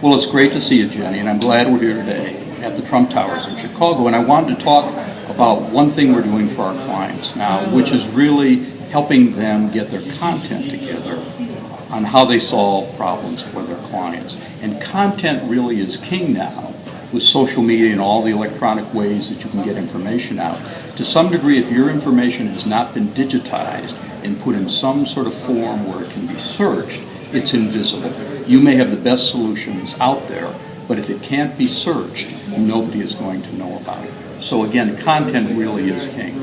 Well, it's great to see you, Jenny, and I'm glad we're here today at the Trump Towers in Chicago. And I wanted to talk about one thing we're doing for our clients now, which is really helping them get their content together on how they solve problems for their clients. And content really is king now with social media and all the electronic ways that you can get information out. To some degree, if your information has not been digitized and put in some sort of form where it can be searched, it's invisible. You may have the best solutions out there, but if it can't be searched, nobody is going to know about it. So again, content really is king.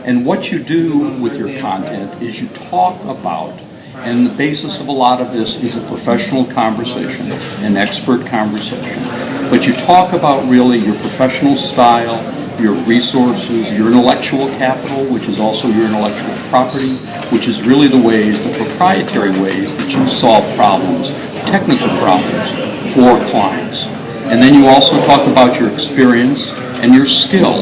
And what you do with your content is you talk about, and the basis of a lot of this is a professional conversation, an expert conversation. But you talk about really your professional style, your resources, your intellectual capital, which is also your intellectual property, which is really the ways, the proprietary ways that you solve problems, technical problems for clients. And then you also talk about your experience and your skill.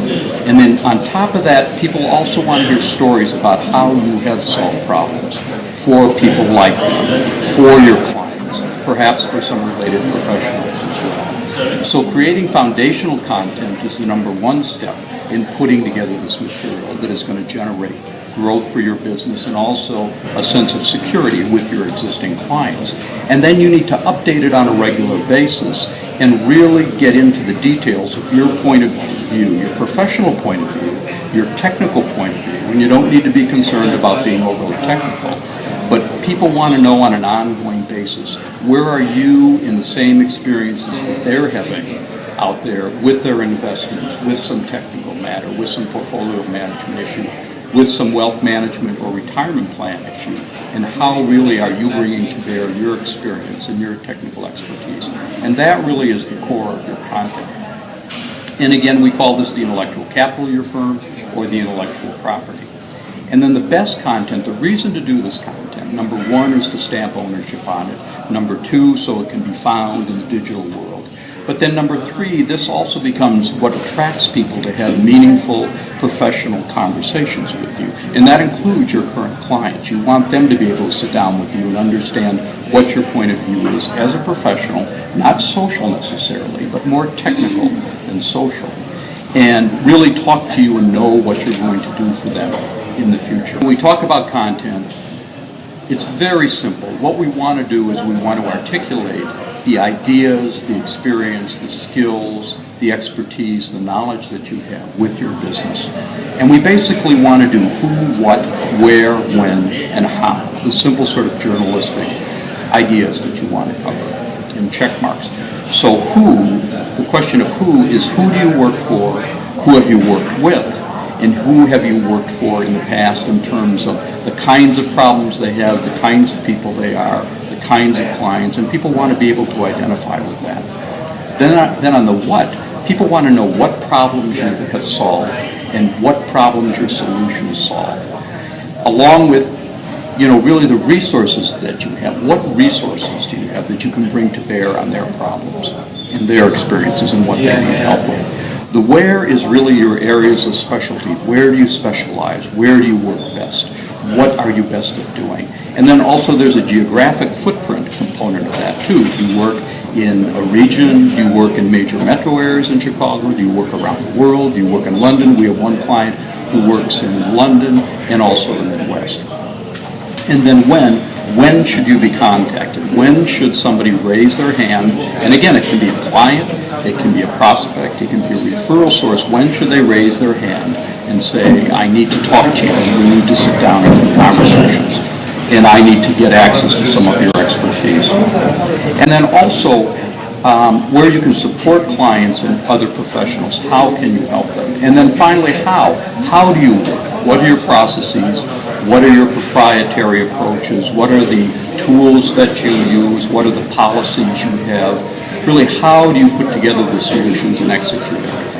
And then on top of that, people also want to hear stories about how you have solved problems for people like them, for your clients, perhaps for some related professionals as well. So creating foundational content is the number one step in putting together this material that is going to generate growth for your business and also a sense of security with your existing clients. And then you need to update it on a regular basis and really get into the details of your point of view, your professional point of view, your technical point of view, and you don't need to be concerned about being overly technical. But people want to know on an ongoing basis, where are you in the same experiences that they're having out there with their investments, with some technical matter, with some portfolio management issue, with some wealth management or retirement plan issue, and how really are you bringing to bear your experience and your technical expertise. And that really is the core of your content. And again, we call this the intellectual capital of your firm or the intellectual property. And then the best content, the reason to do this content, number one is to stamp ownership on it. Number two, so it can be found in the digital world. But then number three, this also becomes what attracts people to have meaningful professional conversations with you. And that includes your current clients. You want them to be able to sit down with you and understand what your point of view is as a professional, not social necessarily, but more technical than social. And really talk to you and know what you're going to do for them in the future. When we talk about content, it's very simple. What we want to do is we want to articulate the ideas, the experience, the skills, the expertise, the knowledge that you have with your business. And we basically want to do who, what, where, when, and how. The simple sort of journalistic ideas that you want to cover in check marks. So who, the question of who is who do you work for, who have you worked with, and who have you worked for in the past in terms of the kinds of problems they have, the kinds of people they are, the kinds of clients, and people want to be able to identify with that. Then on the what, people want to know what problems you have solved and what problems your solutions solve, along with, really the resources that you have. What resources do you have that you can bring to bear on their problems and their experiences and what they need help with? The where is really your areas of specialty. Where do you specialize? Where do you work best? What are you best at doing? And then also there's a geographic footprint component of that too. Do you work in a region? Do you work in major metro areas in Chicago? Do you work around the world? Do you work in London? We have one client who works in London and also the Midwest. And then when should you be contacted? When should somebody raise their hand? And again, it can be a client, it can be a prospect, it can be a referral source. When should they raise their hand and say, I need to talk to you, we need to sit down and have conversations, and I need to get access to some of your expertise. And then also, where you can support clients and other professionals, how can you help them? And then finally, how? How do you work? What are your processes? What are your proprietary approaches? What are the tools that you use? What are the policies you have? Really, how do you put together the solutions and execute everything?